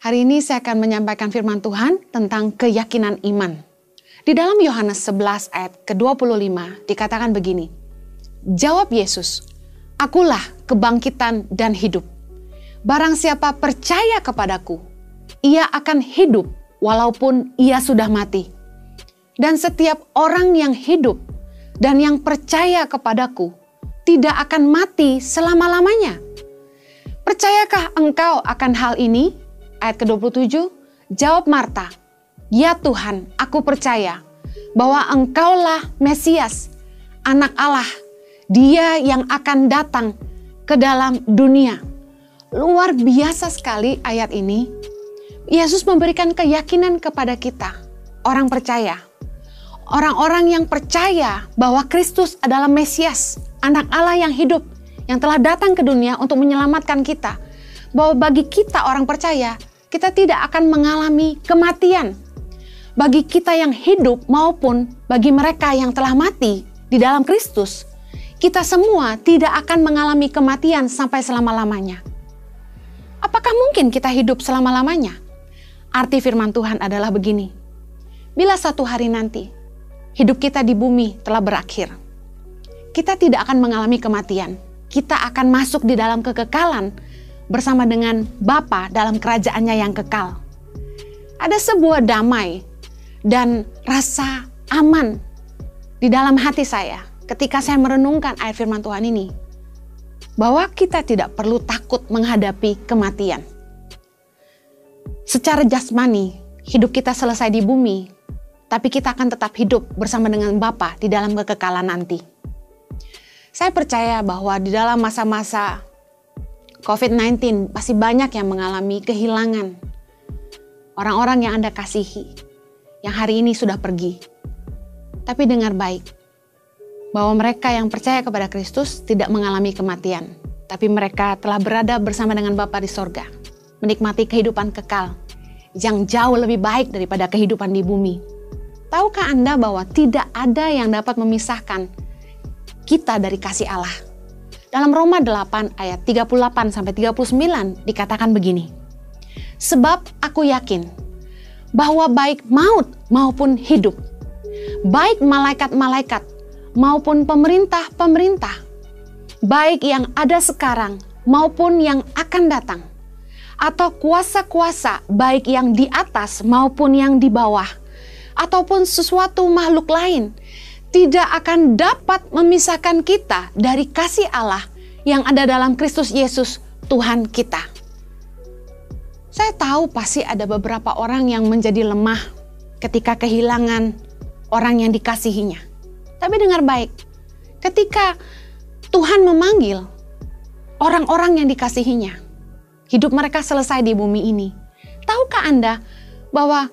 Hari ini saya akan menyampaikan firman Tuhan tentang keyakinan iman. Di dalam Yohanes 11 ayat ke-25 dikatakan begini. Jawab Yesus, "Akulah kebangkitan dan hidup. Barang siapa percaya kepadaku, ia akan hidup walaupun ia sudah mati. Dan setiap orang yang hidup dan yang percaya kepadaku tidak akan mati selama-lamanya." Percayakah engkau akan hal ini? Ayat ke-27, jawab Marta, "Ya Tuhan, aku percaya bahwa engkaulah Mesias, anak Allah, dia yang akan datang ke dalam dunia." Luar biasa sekali ayat ini. Yesus memberikan keyakinan kepada kita, orang percaya. Orang-orang yang percaya bahwa Kristus adalah Mesias, anak Allah yang hidup, yang telah datang ke dunia untuk menyelamatkan kita. Bahwa bagi kita orang percaya, kita tidak akan mengalami kematian. Bagi kita yang hidup maupun bagi mereka yang telah mati di dalam Kristus, kita semua tidak akan mengalami kematian sampai selama-lamanya. Apakah mungkin kita hidup selama-lamanya? Arti firman Tuhan adalah begini. Bila satu hari nanti, hidup kita di bumi telah berakhir, kita tidak akan mengalami kematian. Kita akan masuk di dalam kekekalan bersama dengan Bapa dalam kerajaannya yang kekal. Ada sebuah damai dan rasa aman di dalam hati saya ketika saya merenungkan ayat firman Tuhan ini. Bahwa kita tidak perlu takut menghadapi kematian. Secara jasmani, hidup kita selesai di bumi, tapi kita akan tetap hidup bersama dengan Bapa di dalam kekekalan nanti. Saya percaya bahwa di dalam masa-masa COVID-19 pasti banyak yang mengalami kehilangan orang-orang yang Anda kasihi, yang hari ini sudah pergi. Tapi dengar baik, bahwa mereka yang percaya kepada Kristus tidak mengalami kematian, tapi mereka telah berada bersama dengan Bapa di sorga, menikmati kehidupan kekal yang jauh lebih baik daripada kehidupan di bumi. Tahukah Anda bahwa tidak ada yang dapat memisahkan kita dari kasih Allah? Dalam Roma 8 ayat 38-39 dikatakan begini. Sebab aku yakin bahwa baik maut maupun hidup, baik malaikat-malaikat maupun pemerintah-pemerintah, baik yang ada sekarang maupun yang akan datang, atau kuasa-kuasa baik yang di atas maupun yang di bawah, ataupun sesuatu makhluk lain, tidak akan dapat memisahkan kita dari kasih Allah yang ada dalam Kristus Yesus Tuhan kita. Saya tahu pasti ada beberapa orang yang menjadi lemah ketika kehilangan orang yang dikasihinya. Tapi dengar baik, ketika Tuhan memanggil orang-orang yang dikasihinya, hidup mereka selesai di bumi ini. Tahukah Anda bahwa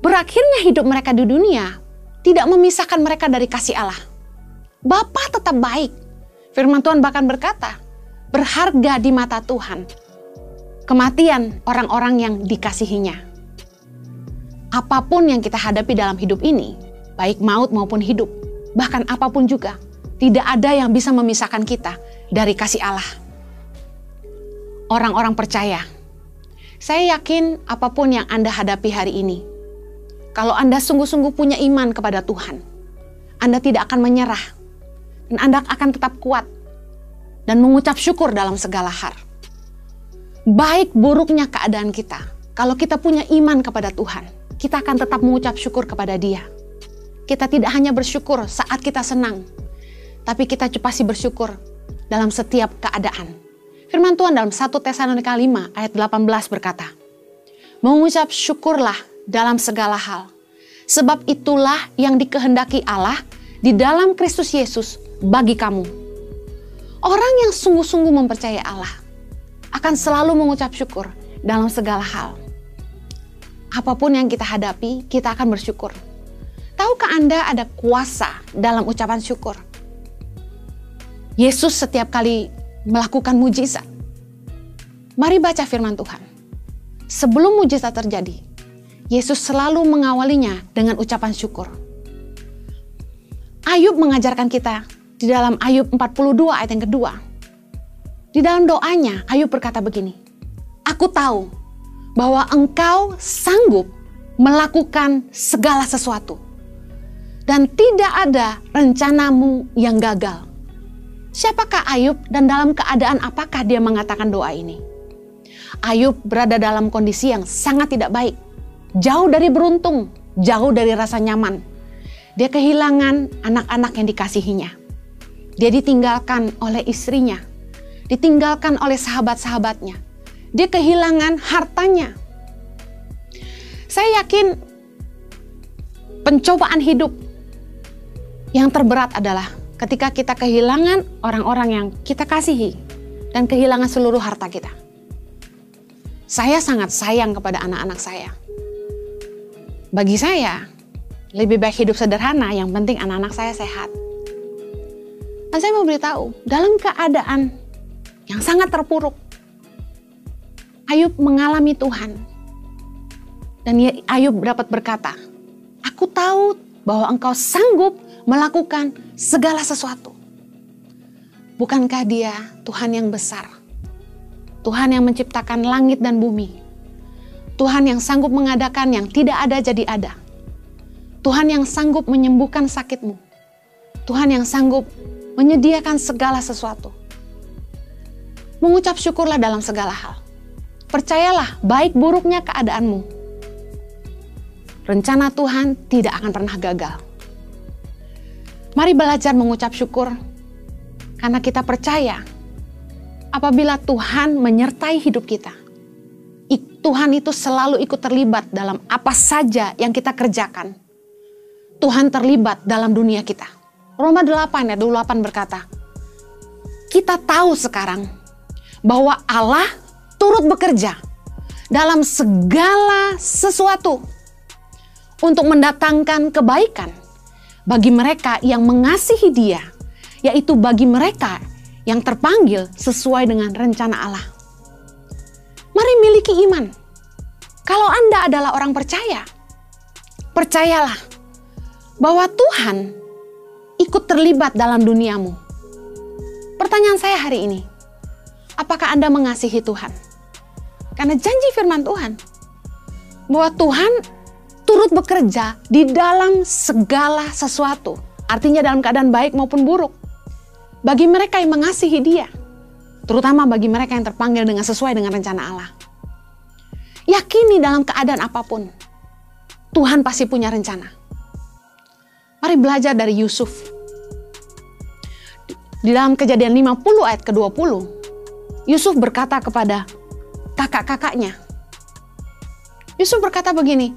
berakhirnya hidup mereka di dunia tidak memisahkan mereka dari kasih Allah? Bapa tetap baik. Firman Tuhan bahkan berkata, berharga di mata Tuhan kematian orang-orang yang dikasihinya. Apapun yang kita hadapi dalam hidup ini, baik maut maupun hidup, bahkan apapun juga, tidak ada yang bisa memisahkan kita dari kasih Allah. Orang-orang percaya, saya yakin apapun yang Anda hadapi hari ini, kalau Anda sungguh-sungguh punya iman kepada Tuhan, Anda tidak akan menyerah, dan Anda akan tetap kuat dan mengucap syukur dalam segala hal. Baik buruknya keadaan kita, kalau kita punya iman kepada Tuhan, kita akan tetap mengucap syukur kepada Dia. Kita tidak hanya bersyukur saat kita senang, tapi kita pasti bersyukur dalam setiap keadaan. Firman Tuhan dalam 1 Tesalonika 5 ayat 18 berkata, mengucap syukurlah dalam segala hal, sebab itulah yang dikehendaki Allah di dalam Kristus Yesus bagi kamu. Orang yang sungguh-sungguh mempercayai Allah akan selalu mengucap syukur dalam segala hal. Apapun yang kita hadapi, kita akan bersyukur. Tahukah Anda ada kuasa dalam ucapan syukur? Yesus setiap kali melakukan mujizat. Mari baca firman Tuhan. Sebelum mujizat terjadi, Yesus selalu mengawalinya dengan ucapan syukur. Ayub mengajarkan kita di dalam Ayub 42 ayat yang kedua. Di dalam doanya, Ayub berkata begini, "Aku tahu bahwa Engkau sanggup melakukan segala sesuatu. Dan tidak ada rencanamu yang gagal. Siapakah Ayub dan dalam keadaan apakah dia mengatakan doa ini? Ayub berada dalam kondisi yang sangat tidak baik. Jauh dari beruntung, jauh dari rasa nyaman. Dia kehilangan anak-anak yang dikasihinya. Dia ditinggalkan oleh istrinya. Ditinggalkan oleh sahabat-sahabatnya. Dia kehilangan hartanya. Saya yakin pencobaan hidup yang terberat adalah ketika kita kehilangan orang-orang yang kita kasihi dan kehilangan seluruh harta kita. Saya sangat sayang kepada anak-anak saya. Bagi saya, lebih baik hidup sederhana, yang penting anak-anak saya sehat. Dan saya mau beritahu, dalam keadaan yang sangat terpuruk, Ayub mengalami Tuhan. Dan Ayub dapat berkata, "Aku tahu bahwa Engkau sanggup melakukan segala sesuatu." Bukankah Dia Tuhan yang besar? Tuhan yang menciptakan langit dan bumi. Tuhan yang sanggup mengadakan yang tidak ada jadi ada. Tuhan yang sanggup menyembuhkan sakitmu. Tuhan yang sanggup menyediakan segala sesuatu. Mengucap syukurlah dalam segala hal. Percayalah baik buruknya keadaanmu. Rencana Tuhan tidak akan pernah gagal. Mari belajar mengucap syukur karena kita percaya apabila Tuhan menyertai hidup kita, Tuhan itu selalu ikut terlibat dalam apa saja yang kita kerjakan. Tuhan terlibat dalam dunia kita. Roma 8 ayat 28 berkata, kita tahu sekarang bahwa Allah turut bekerja dalam segala sesuatu untuk mendatangkan kebaikan bagi mereka yang mengasihi Dia, yaitu bagi mereka yang terpanggil sesuai dengan rencana Allah. Mari miliki iman. Kalau Anda adalah orang percaya, percayalah bahwa Tuhan ikut terlibat dalam duniamu. Pertanyaan saya hari ini, apakah Anda mengasihi Tuhan? Karena janji firman Tuhan bahwa Tuhan turut bekerja di dalam segala sesuatu. Artinya dalam keadaan baik maupun buruk. Bagi mereka yang mengasihi Dia. Terutama bagi mereka yang terpanggil dengan sesuai dengan rencana Allah. Yakini dalam keadaan apapun, Tuhan pasti punya rencana. Mari belajar dari Yusuf. Di dalam Kejadian 50 ayat ke-20, Yusuf berkata kepada kakak-kakaknya. Yusuf berkata begini,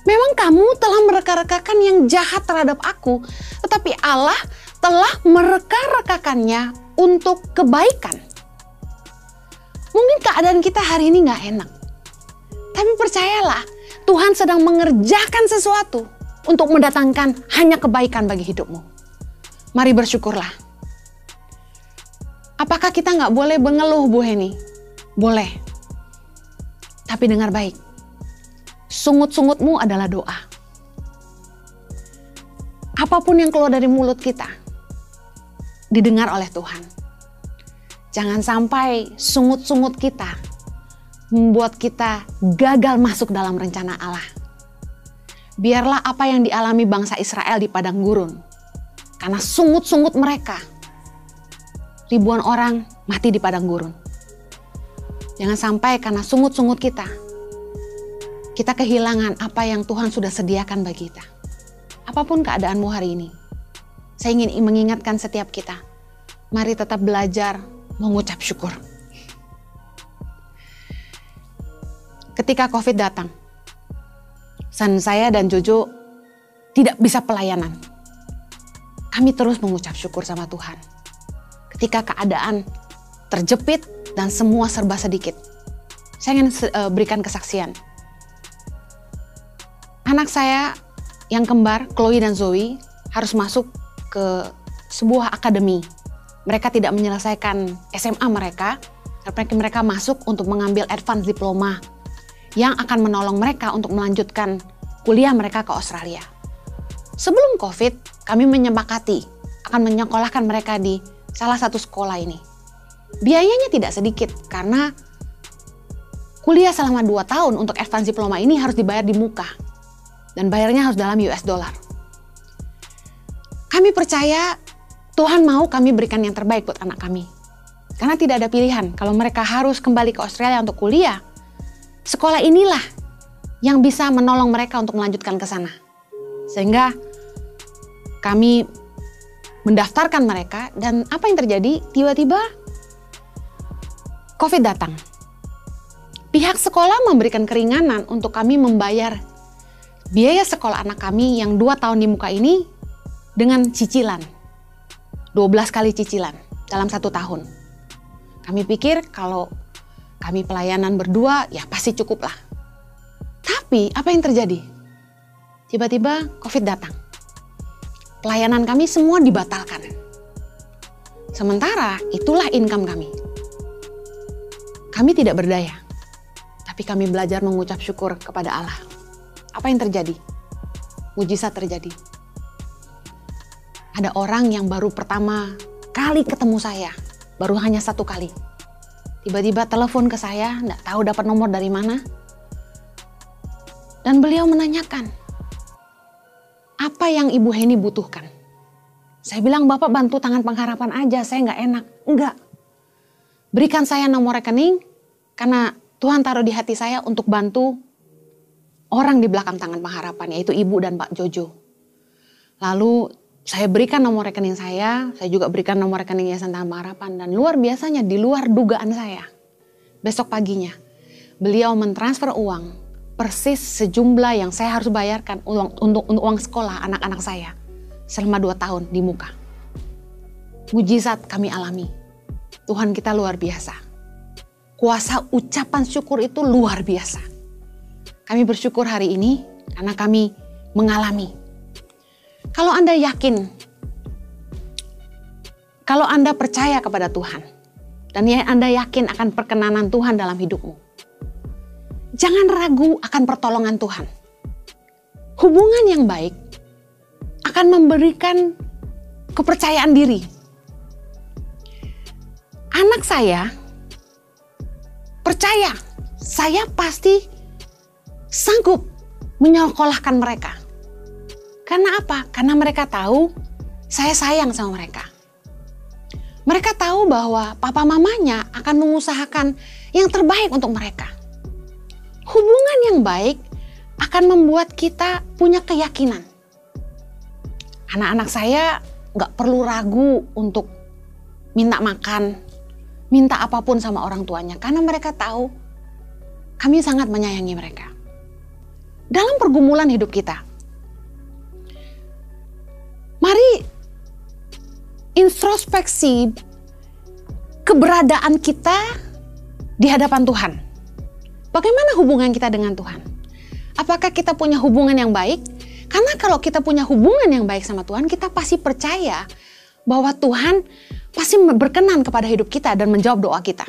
memang kamu telah mereka-rekakan yang jahat terhadap aku, tetapi Allah telah mereka-rekakannya untuk kebaikan. Mungkin keadaan kita hari ini gak enak. Tapi percayalah, Tuhan sedang mengerjakan sesuatu untuk mendatangkan hanya kebaikan bagi hidupmu. Mari bersyukurlah. Apakah kita gak boleh mengeluh, Bu Heni? Boleh. Tapi dengar baik. Sungut-sungutmu adalah doa. Apapun yang keluar dari mulut kita, didengar oleh Tuhan. Jangan sampai sungut-sungut kita membuat kita gagal masuk dalam rencana Allah. Biarlah apa yang dialami bangsa Israel di padang gurun. Karena sungut-sungut mereka, ribuan orang mati di padang gurun. Jangan sampai karena sungut-sungut kita kehilangan apa yang Tuhan sudah sediakan bagi kita. Apapun keadaanmu hari ini, saya ingin mengingatkan setiap kita, mari tetap belajar mengucap syukur. Ketika COVID datang, saya dan Jojo tidak bisa pelayanan. Kami terus mengucap syukur sama Tuhan. Ketika keadaan terjepit dan semua serba sedikit, saya ingin berikan kesaksian. Anak saya yang kembar, Chloe dan Zoe, harus masuk ke sebuah akademi. Mereka tidak menyelesaikan SMA mereka, tapi mereka masuk untuk mengambil advance diploma yang akan menolong mereka untuk melanjutkan kuliah mereka ke Australia. Sebelum COVID, kami menyepakati akan menyekolahkan mereka di salah satu sekolah ini. Biayanya tidak sedikit karena kuliah selama 2 tahun untuk advance diploma ini harus dibayar di muka. Dan bayarnya harus dalam US dollar. Kami percaya Tuhan mau kami berikan yang terbaik buat anak kami. Karena tidak ada pilihan. Kalau mereka harus kembali ke Australia untuk kuliah, sekolah inilah yang bisa menolong mereka untuk melanjutkan ke sana. Sehingga kami mendaftarkan mereka, dan apa yang terjadi? Tiba-tiba COVID datang. Pihak sekolah memberikan keringanan untuk kami membayar biaya sekolah anak kami yang 2 tahun di muka ini dengan cicilan. 12 kali cicilan dalam 1 tahun. Kami pikir kalau kami pelayanan berdua, ya pasti cukup lah. Tapi apa yang terjadi? Tiba-tiba COVID datang. Pelayanan kami semua dibatalkan. Sementara itulah income kami. Kami tidak berdaya. Tapi kami belajar mengucap syukur kepada Allah. Apa yang terjadi? Mujizat terjadi. Ada orang yang baru pertama kali ketemu saya. Baru hanya 1 kali. Tiba-tiba telepon ke saya, nggak tahu dapat nomor dari mana. Dan beliau menanyakan, apa yang Ibu Heni butuhkan? Saya bilang, Bapak bantu Tangan Pengharapan aja, saya nggak enak. Enggak. Berikan saya nomor rekening, karena Tuhan taruh di hati saya untuk bantu orang di belakang Tangan Pengharapan, yaitu Ibu dan Pak Jojo. Lalu saya berikan nomor rekening saya juga berikan nomor rekening Yayasan Tangan Pengharapan. Dan luar biasanya, di luar dugaan saya, besok paginya beliau mentransfer uang persis sejumlah yang saya harus bayarkan untuk uang sekolah anak-anak saya selama 2 tahun di muka. Mujizat kami alami. Tuhan kita luar biasa. Kuasa ucapan syukur itu luar biasa. Kami bersyukur hari ini karena kami mengalami. Kalau Anda yakin, kalau Anda percaya kepada Tuhan, dan Anda yakin akan perkenanan Tuhan dalam hidupmu, jangan ragu akan pertolongan Tuhan. Hubungan yang baik akan memberikan kepercayaan diri. Anak saya percaya, saya pasti sanggup menyekolahkan mereka. Karena apa? Karena mereka tahu saya sayang sama mereka. Mereka tahu bahwa papa mamanya akan mengusahakan yang terbaik untuk mereka. Hubungan yang baik akan membuat kita punya keyakinan. Anak-anak saya nggak perlu ragu untuk minta makan, minta apapun sama orang tuanya. Karena mereka tahu kami sangat menyayangi mereka. Dalam pergumulan hidup kita, mari introspeksi keberadaan kita di hadapan Tuhan. Bagaimana hubungan kita dengan Tuhan? Apakah kita punya hubungan yang baik? Karena kalau kita punya hubungan yang baik sama Tuhan, kita pasti percaya bahwa Tuhan pasti berkenan kepada hidup kita dan menjawab doa kita.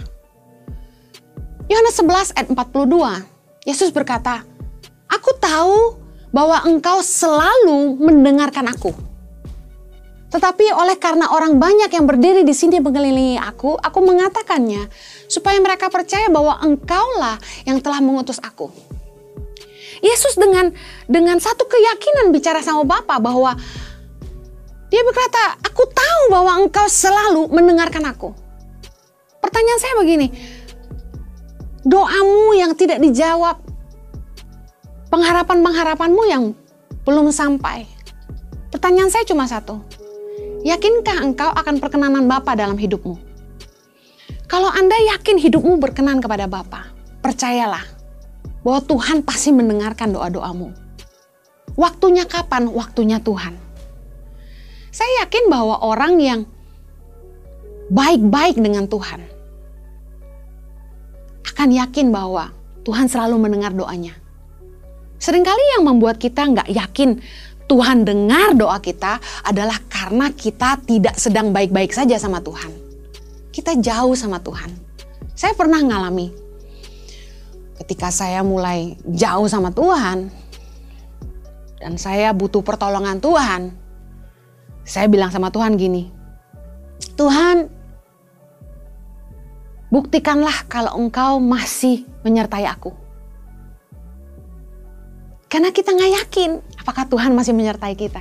Yohanes 11 ayat 42, Yesus berkata, "Aku tahu bahwa engkau selalu mendengarkan aku. Tetapi oleh karena orang banyak yang berdiri di sini mengelilingi aku mengatakannya supaya mereka percaya bahwa engkaulah yang telah mengutus aku." Yesus dengan satu keyakinan bicara sama Bapa bahwa dia berkata, "Aku tahu bahwa engkau selalu mendengarkan aku." Pertanyaan saya begini, doamu yang tidak dijawab, pengharapan-pengharapanmu yang belum sampai. Pertanyaan saya cuma satu, yakinkah engkau akan perkenanan Bapa dalam hidupmu? Kalau Anda yakin hidupmu berkenan kepada Bapa, percayalah bahwa Tuhan pasti mendengarkan doa-doamu. Waktunya kapan? Waktunya Tuhan. Saya yakin bahwa orang yang baik-baik dengan Tuhan akan yakin bahwa Tuhan selalu mendengar doanya. Seringkali yang membuat kita nggak yakin Tuhan dengar doa kita adalah karena kita tidak sedang baik-baik saja sama Tuhan. Kita jauh sama Tuhan. Saya pernah ngalami ketika saya mulai jauh sama Tuhan dan saya butuh pertolongan Tuhan. Saya bilang sama Tuhan gini, "Tuhan, buktikanlah kalau engkau masih menyertai aku. Karena kita nggak yakin apakah Tuhan masih menyertai kita.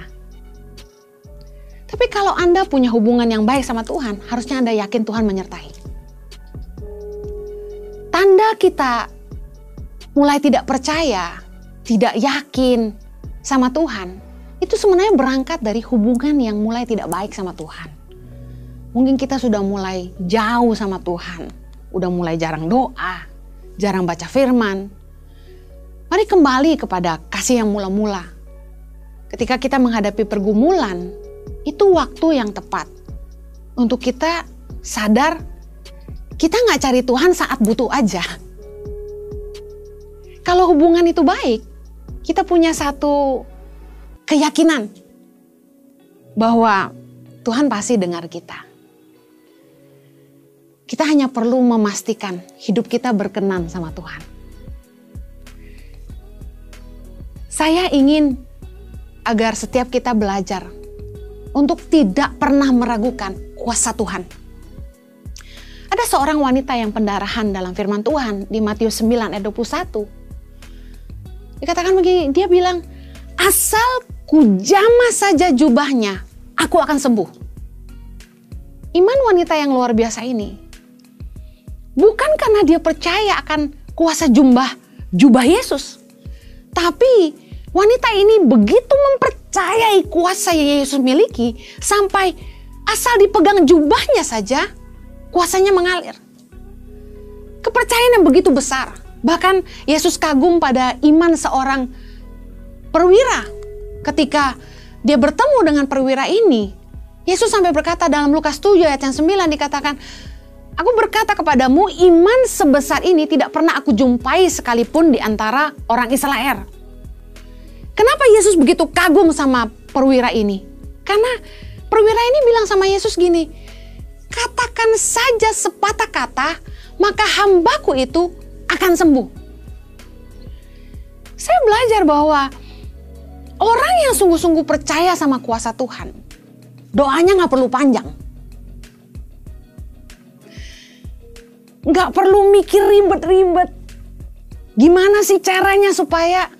Tapi kalau Anda punya hubungan yang baik sama Tuhan, harusnya Anda yakin Tuhan menyertai. Tanda kita mulai tidak percaya, tidak yakin sama Tuhan, itu sebenarnya berangkat dari hubungan yang mulai tidak baik sama Tuhan. Mungkin kita sudah mulai jauh sama Tuhan, udah mulai jarang doa, jarang baca firman. Mari kembali kepada kasih yang mula-mula. Ketika kita menghadapi pergumulan, itu waktu yang tepat untuk kita sadar kita nggak cari Tuhan saat butuh aja. Kalau hubungan itu baik, kita punya satu keyakinan bahwa Tuhan pasti dengar kita. Kita hanya perlu memastikan hidup kita berkenan sama Tuhan. Saya ingin agar setiap kita belajar untuk tidak pernah meragukan kuasa Tuhan. Ada seorang wanita yang pendarahan dalam firman Tuhan di Matius 9 ayat 21. Dikatakan begini, dia bilang, asal kujamah saja jubahnya, aku akan sembuh. Iman wanita yang luar biasa ini, bukan karena dia percaya akan kuasa jubah Yesus. Tapi wanita ini begitu mempercayai kuasa yang Yesus miliki, sampai asal dipegang jubahnya saja, kuasanya mengalir. Kepercayaan yang begitu besar. Bahkan Yesus kagum pada iman seorang perwira. Ketika dia bertemu dengan perwira ini, Yesus sampai berkata dalam Lukas 7 ayat yang 9 dikatakan, aku berkata kepadamu, iman sebesar ini tidak pernah aku jumpai sekalipun di antara orang Israel. Kenapa Yesus begitu kagum sama perwira ini? Karena perwira ini bilang sama Yesus gini, katakan saja sepatah kata, maka hambaku itu akan sembuh. Saya belajar bahwa orang yang sungguh-sungguh percaya sama kuasa Tuhan, doanya nggak perlu panjang. Nggak perlu mikir ribet-ribet. Gimana sih caranya supaya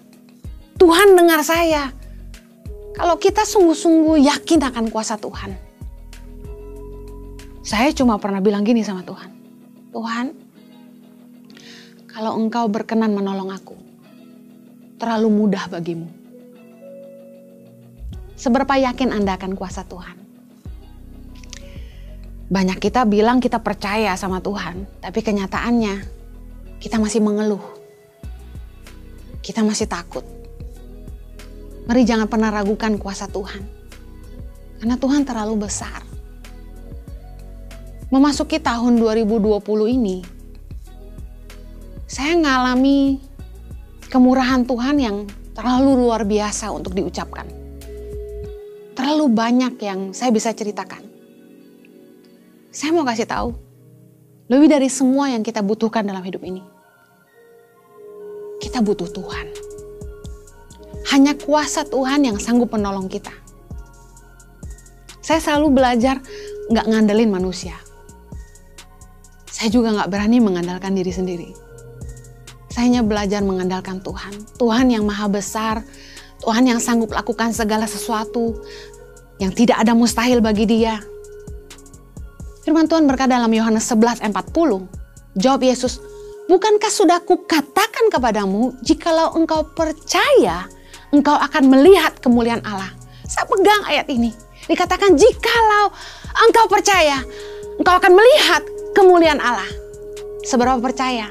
Tuhan dengar saya? Kalau kita sungguh-sungguh yakin akan kuasa Tuhan. Saya cuma pernah bilang gini sama Tuhan. Tuhan, kalau engkau berkenan menolong aku, terlalu mudah bagimu. Seberapa yakin Anda akan kuasa Tuhan? Banyak kita bilang kita percaya sama Tuhan, tapi kenyataannya kita masih mengeluh. Kita masih takut. Mari jangan pernah ragukan kuasa Tuhan. Karena Tuhan terlalu besar. Memasuki tahun 2020 ini, saya mengalami kemurahan Tuhan yang terlalu luar biasa untuk diucapkan. Terlalu banyak yang saya bisa ceritakan. Saya mau kasih tahu, lebih dari semua yang kita butuhkan dalam hidup ini, kita butuh Tuhan. Hanya kuasa Tuhan yang sanggup menolong kita. Saya selalu belajar nggak ngandelin manusia. Saya juga nggak berani mengandalkan diri sendiri. Saya hanya belajar mengandalkan Tuhan. Tuhan yang maha besar, Tuhan yang sanggup lakukan segala sesuatu, yang tidak ada mustahil bagi Dia. Firman Tuhan berkata dalam Yohanes 11 ayat 40, jawab Yesus, bukankah sudah kukatakan kepadamu, jikalau engkau percaya, engkau akan melihat kemuliaan Allah. Saya pegang ayat ini. Dikatakan jikalau engkau percaya, engkau akan melihat kemuliaan Allah. Seberapa percaya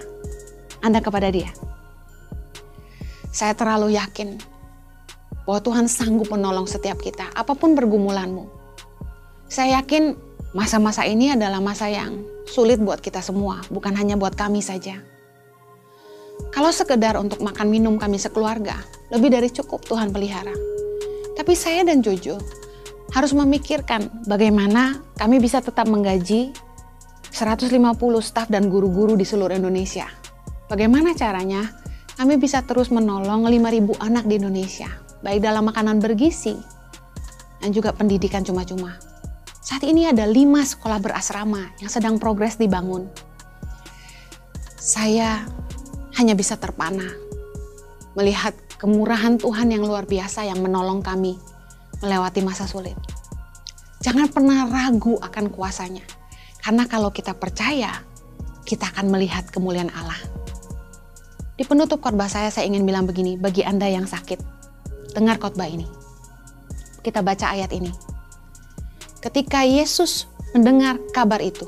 Anda kepada Dia? Saya terlalu yakin bahwa Tuhan sanggup menolong setiap kita, apapun pergumulanmu. Saya yakin masa-masa ini adalah masa yang sulit buat kita semua, bukan hanya buat kami saja. Kalau sekedar untuk makan minum kami sekeluarga, lebih dari cukup Tuhan pelihara. Tapi saya dan Jojo harus memikirkan bagaimana kami bisa tetap menggaji 150 staf dan guru-guru di seluruh Indonesia. Bagaimana caranya kami bisa terus menolong 5.000 anak di Indonesia, baik dalam makanan bergizi dan juga pendidikan cuma-cuma. Saat ini ada 5 sekolah berasrama yang sedang progres dibangun. saya hanya bisa terpana melihat kemurahan Tuhan yang luar biasa yang menolong kami melewati masa sulit. Jangan pernah ragu akan kuasanya, karena kalau kita percaya, kita akan melihat kemuliaan Allah. Di penutup khotbah saya ingin bilang begini, bagi Anda yang sakit, dengar khotbah ini. Kita baca ayat ini. Ketika Yesus mendengar kabar itu,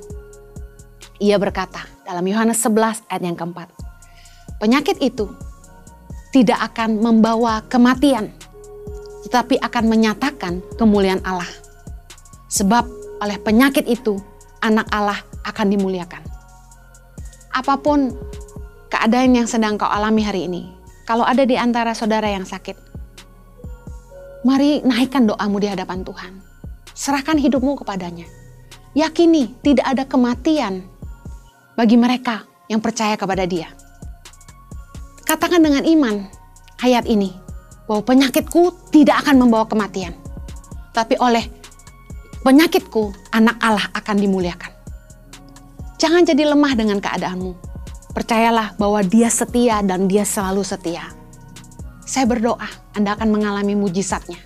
ia berkata dalam Yohanes 11 ayat yang keempat, penyakit itu tidak akan membawa kematian, tetapi akan menyatakan kemuliaan Allah. Sebab oleh penyakit itu, anak Allah akan dimuliakan. Apapun keadaan yang sedang kau alami hari ini, kalau ada di antara saudara yang sakit, mari naikkan doamu di hadapan Tuhan. Serahkan hidupmu kepadanya. Yakini tidak ada kematian bagi mereka yang percaya kepada Dia. Katakan dengan iman ayat ini, bahwa penyakitku tidak akan membawa kematian, tapi oleh penyakitku anak Allah akan dimuliakan. Jangan jadi lemah dengan keadaanmu. Percayalah bahwa Dia setia dan Dia selalu setia. Saya berdoa Anda akan mengalami mujizatnya.